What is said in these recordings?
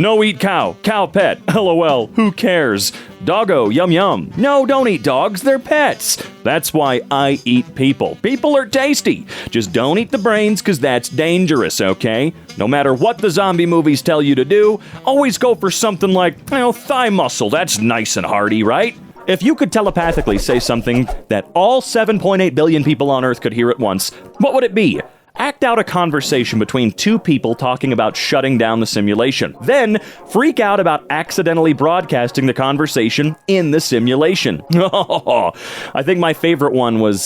No eat cow. Cow pet. LOL. Who cares? Doggo. Yum yum. No, don't eat dogs. They're pets. That's why I eat people. People are tasty. Just don't eat the brains because that's dangerous, okay? No matter what the zombie movies tell you to do, always go for something like, thigh muscle. That's nice and hearty, right? If you could telepathically say something that all 7.8 billion people on Earth could hear at once, what would it be? Act out a conversation between two people talking about shutting down the simulation. Then, freak out about accidentally broadcasting the conversation in the simulation. I think my favorite one was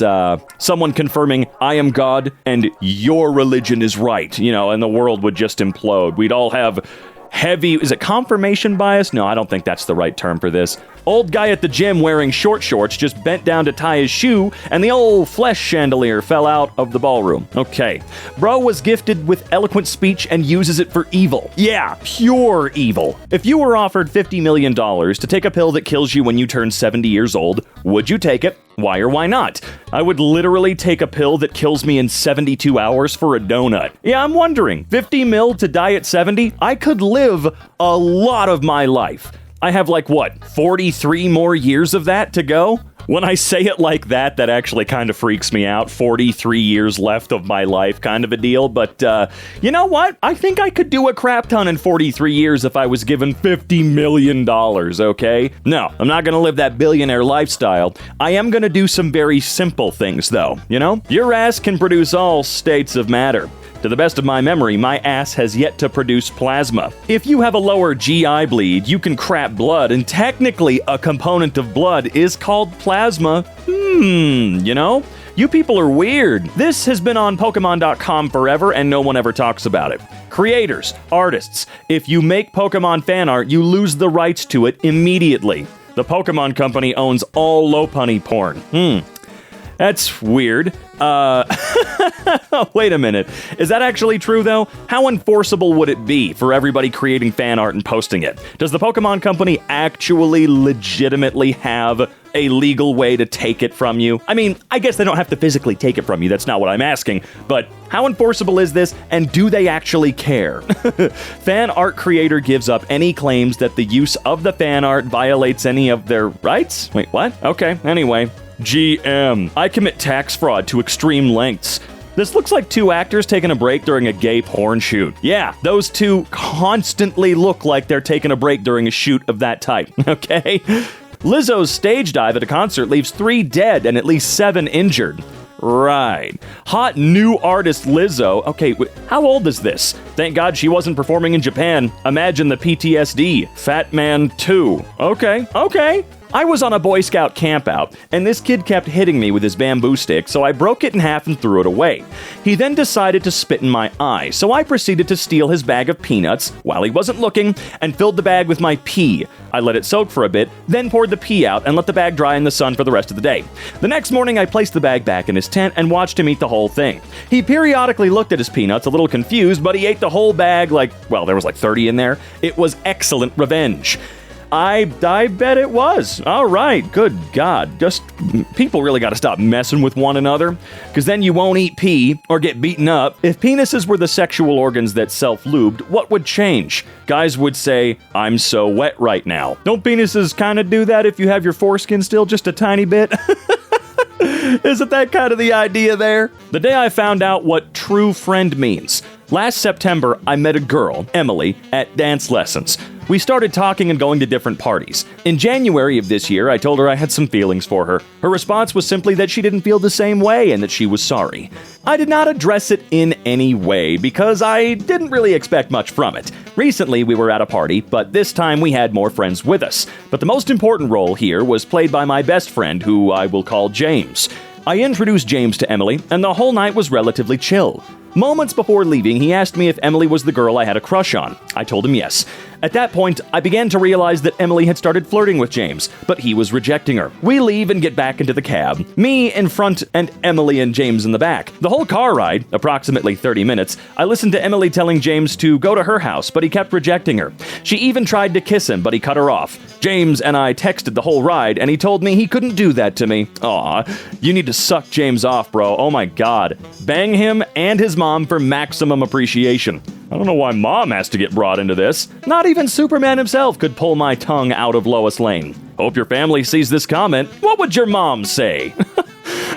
someone confirming, I am God and your religion is right, and the world would just implode. We'd all have heavy, is it confirmation bias? No, I don't think that's the right term for this. Old guy at the gym wearing short shorts just bent down to tie his shoe, and the old flesh chandelier fell out of the ballroom. Okay. Bro was gifted with eloquent speech and uses it for evil. Yeah, pure evil. If you were offered $50 million to take a pill that kills you when you turn 70 years old, would you take it? Why or why not? I would literally take a pill that kills me in 72 hours for a donut. Yeah, I'm wondering, 50 mil to die at 70? I could live a lot of my life. I have 43 more years of that to go? When I say it like that, that actually kind of freaks me out. 43 years left of my life kind of a deal. But you know what? I think I could do a crap ton in 43 years if I was given $50 million, okay? No, I'm not going to live that billionaire lifestyle. I am going to do some very simple things, though. Your ass can produce all states of matter. To the best of my memory, my ass has yet to produce plasma. If you have a lower GI bleed, you can crap blood, and technically a component of blood is called plasma. You people are weird. This has been on Pokemon.com forever, and no one ever talks about it. Creators, artists, if you make Pokemon fan art, you lose the rights to it immediately. The Pokemon Company owns all Lopunny porn. That's weird. Wait a minute. Is that actually true, though? How enforceable would it be for everybody creating fan art and posting it? Does the Pokemon Company actually legitimately have a legal way to take it from you? I mean, I guess they don't have to physically take it from you. That's not what I'm asking. But how enforceable is this, and do they actually care? Fan art creator gives up any claims that the use of the fan art violates any of their rights? Wait, what? Okay, anyway. GM. I commit tax fraud to extreme lengths. This looks like two actors taking a break during a gay porn shoot. Yeah, those two constantly look like they're taking a break during a shoot of that type, okay? Lizzo's stage dive at a concert leaves 3 dead and at least 7 injured. Right. Hot new artist Lizzo. Okay, how old is this? Thank God she wasn't performing in Japan. Imagine the PTSD. Fat Man 2. Okay. I was on a Boy Scout campout, and this kid kept hitting me with his bamboo stick, so I broke it in half and threw it away. He then decided to spit in my eye, so I proceeded to steal his bag of peanuts while he wasn't looking and filled the bag with my pee. I let it soak for a bit, then poured the pee out and let the bag dry in the sun for the rest of the day. The next morning, I placed the bag back in his tent and watched him eat the whole thing. He periodically looked at his peanuts, a little confused, but he ate the whole bag there was 30 in there. It was excellent revenge. I bet it was. All right, good God. Just, people really got to stop messing with one another, because then you won't eat pee or get beaten up. If penises were the sexual organs that self-lubed, what would change? Guys would say, I'm so wet right now. Don't penises kind of do that if you have your foreskin still just a tiny bit? Isn't that kind of the idea there? The day I found out what true friend means. Last September, I met a girl, Emily, at dance lessons. We started talking and going to different parties. In January of this year, I told her I had some feelings for her. Her response was simply that she didn't feel the same way and that she was sorry. I did not address it in any way because I didn't really expect much from it. Recently, we were at a party, but this time we had more friends with us. But the most important role here was played by my best friend, who I will call James. I introduced James to Emily, and the whole night was relatively chill. Moments before leaving, he asked me if Emily was the girl I had a crush on. I told him yes. At that point, I began to realize that Emily had started flirting with James, but he was rejecting her. We leave and get back into the cab. Me in front and Emily and James in the back. The whole car ride, approximately 30 minutes, I listened to Emily telling James to go to her house, but he kept rejecting her. She even tried to kiss him, but he cut her off. James and I texted the whole ride, and he told me he couldn't do that to me. Aw, you need to suck James off, bro. Oh my God. Bang him and his mom for maximum appreciation. I don't know why Mom has to get brought into this. Not even Superman himself could pull my tongue out of Lois Lane. Hope your family sees this comment. What would your mom say?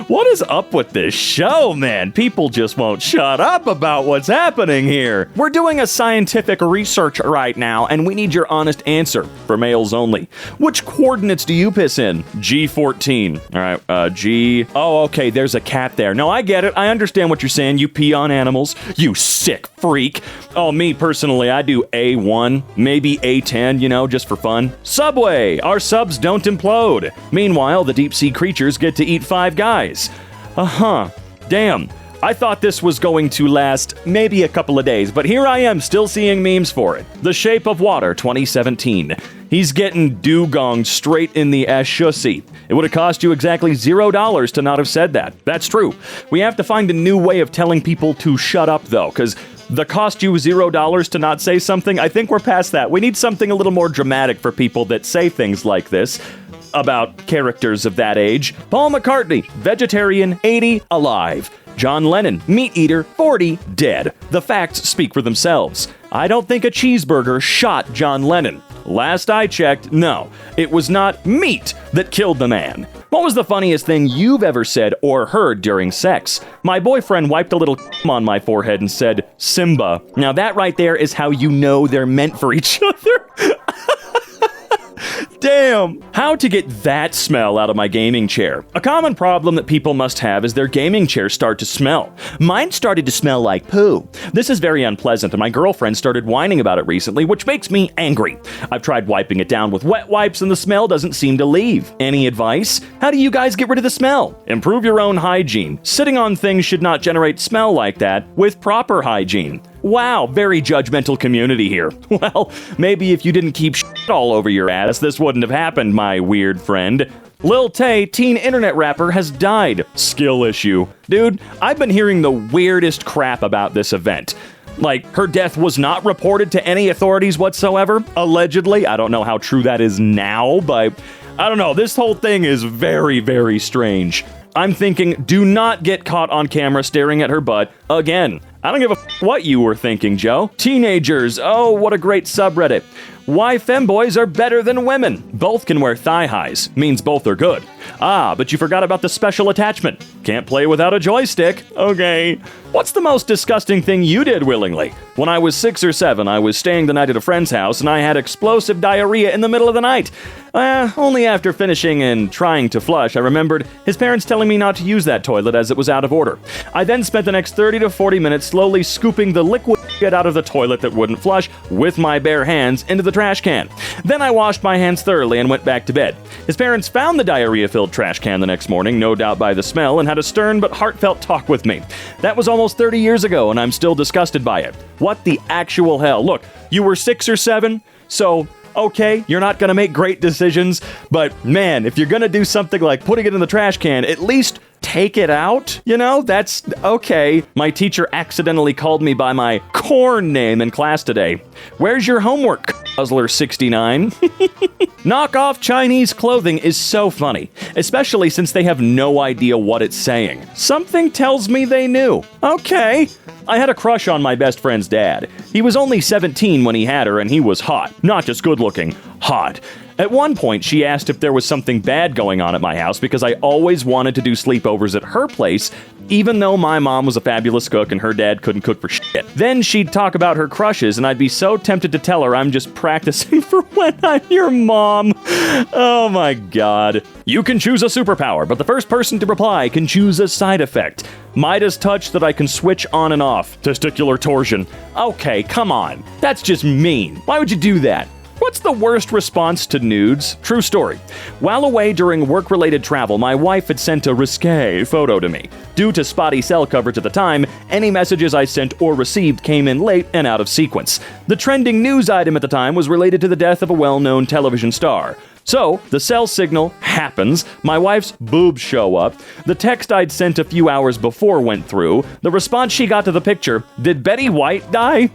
What is up with this show, man? People just won't shut up about what's happening here. We're doing a scientific research right now, and we need your honest answer for males only. Which coordinates do you piss in? G14. All right, G... Oh, okay, there's a cat there. No, I get it. I understand what you're saying. You pee on animals. You sick freak. Oh, me personally, I do A1, maybe A10, just for fun. Subway. Our subs don't implode. Meanwhile, the deep-sea creatures get to eat 5 guys. Damn. I thought this was going to last maybe a couple of days, but here I am still seeing memes for it. The Shape of Water 2017. He's getting dugonged straight in the ashussy. It would have cost you exactly $0 to not have said that. That's true. We have to find a new way of telling people to shut up, though, because the cost you $0 to not say something, I think we're past that. We need something a little more dramatic for people that say things like this about characters of that age. Paul McCartney, vegetarian, 80, alive. John Lennon, meat eater, 40, dead. The facts speak for themselves. I don't think a cheeseburger shot John Lennon. Last I checked, no. It was not meat that killed the man. What was the funniest thing you've ever said or heard during sex? My boyfriend wiped a little on my forehead and said, Simba. Now that right there is how you know they're meant for each other. Damn! How to get that smell out of my gaming chair? A common problem that people must have is their gaming chairs start to smell. Mine started to smell like poo. This is very unpleasant, and my girlfriend started whining about it recently, which makes me angry. I've tried wiping it down with wet wipes, and the smell doesn't seem to leave. Any advice? How do you guys get rid of the smell? Improve your own hygiene. Sitting on things should not generate smell like that with proper hygiene. Wow, very judgmental community here. Well, maybe if you didn't keep shit all over your ass, this wouldn't have happened, my weird friend. Lil Tay, teen internet rapper, has died. Skill issue. Dude, I've been hearing the weirdest crap about this event. Like, her death was not reported to any authorities whatsoever, allegedly. I don't know how true that is now, but I don't know. This whole thing is very, very strange. I'm thinking, do not get caught on camera staring at her butt again. I don't give a what you were thinking, Joe. Teenagers, oh, what a great subreddit. Why femboys are better than women. Both can wear thigh highs. Means both are good. Ah, but you forgot about the special attachment. Can't play without a joystick. Okay. What's the most disgusting thing you did willingly? When I was 6 or 7, I was staying the night at a friend's house and I had explosive diarrhea in the middle of the night. Only after finishing and trying to flush, I remembered his parents telling me not to use that toilet as it was out of order. I then spent the next 30 to 40 minutes slowly scooping the liquid shit out of the toilet that wouldn't flush with my bare hands into the trash can. Then I washed my hands thoroughly and went back to bed. His parents found the diarrhea-filled trash can the next morning, no doubt by the smell, and had a stern but heartfelt talk with me. That was almost 30 years ago, and I'm still disgusted by it. What the actual hell? Look, you were 6 or 7, so okay, you're not going to make great decisions, but man, if you're going to do something like putting it in the trash can, at least take it out, that's okay. My teacher accidentally called me by my corn name in class today. Where's your homework, Puzzler 69? Knockoff Chinese clothing is so funny, especially since they have no idea what it's saying. Something tells me they knew. Okay. I had a crush on my best friend's dad. He was only 17 when he had her, and he was hot. Not just good looking, hot. At one point, she asked if there was something bad going on at my house because I always wanted to do sleepovers at her place, even though my mom was a fabulous cook and her dad couldn't cook for shit. Then she'd talk about her crushes, and I'd be so tempted to tell her I'm just practicing for when I'm your mom. Oh my god. You can choose a superpower, but the first person to reply can choose a side effect. Midas touch that I can switch on and off. Testicular torsion. Okay, come on. That's just mean. Why would you do that? What's the worst response to nudes? True story. While away during work-related travel, my wife had sent a risque photo to me. Due to spotty cell coverage at the time, any messages I sent or received came in late and out of sequence. The trending news item at the time was related to the death of a well-known television star. So, the cell signal happens, my wife's boobs show up, the text I'd sent a few hours before went through, the response she got to the picture, "Did Betty White die?"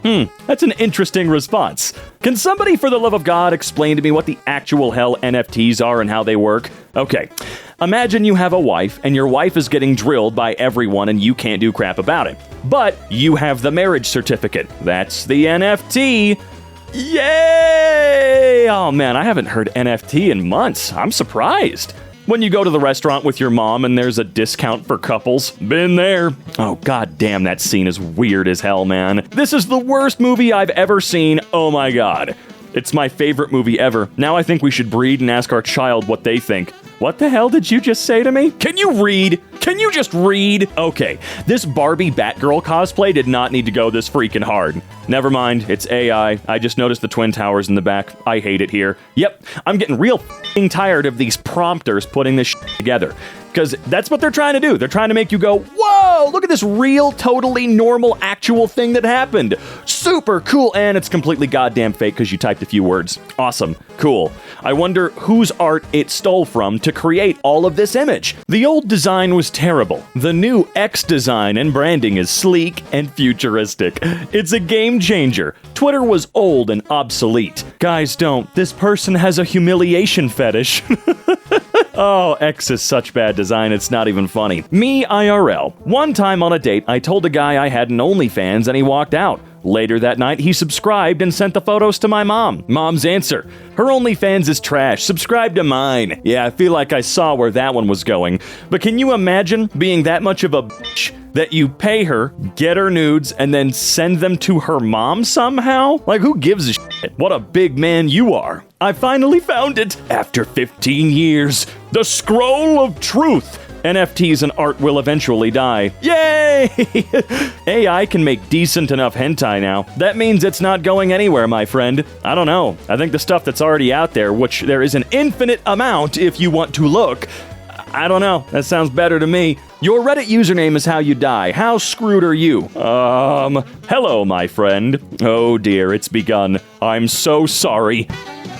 That's an interesting response. Can somebody, for the love of God, explain to me what the actual hell NFTs are and how they work? Okay, imagine you have a wife, and your wife is getting drilled by everyone and you can't do crap about it. But you have the marriage certificate. That's the NFT. Yay! Oh man, I haven't heard NFT in months. I'm surprised. When you go to the restaurant with your mom and there's a discount for couples, been there. Oh god damn, that scene is weird as hell, man. This is the worst movie I've ever seen. Oh my god. It's my favorite movie ever. Now I think we should breed and ask our child what they think. What the hell did you just say to me? Can you read? Can you just read? Okay, this Barbie Batgirl cosplay did not need to go this freaking hard. Never mind, it's AI. I just noticed the Twin Towers in the back. I hate it here. Yep, I'm getting real f***ing tired of these prompters putting this shit together. Because that's what they're trying to do. They're trying to make you go, whoa, look at this real, totally normal, actual thing that happened. Super cool. And it's completely goddamn fake because you typed a few words. Awesome. Cool. I wonder whose art it stole from to create all of this image. The old design was terrible. The new X design and branding is sleek and futuristic. It's a game changer. Twitter was old and obsolete. Guys, don't. This person has a humiliation fetish. Oh, X is such bad design, it's not even funny. Me IRL. One time on a date, I told a guy I had an OnlyFans and he walked out. Later that night, he subscribed and sent the photos to my mom. Mom's answer: her OnlyFans is trash, subscribe to mine. Yeah, I feel like I saw where that one was going. But can you imagine being that much of a bitch that you pay her, get her nudes, and then send them to her mom somehow? Like, who gives a shit? What a big man you are. I finally found it. After 15 years, the Scroll of Truth. NFTs and art will eventually die. Yay! AI can make decent enough hentai now. That means it's not going anywhere, my friend. I don't know. I think the stuff that's already out there, which there is an infinite amount if you want to look, I don't know. That sounds better to me. Your Reddit username is how you die. How screwed are you? Hello, my friend. Oh dear, it's begun. I'm so sorry.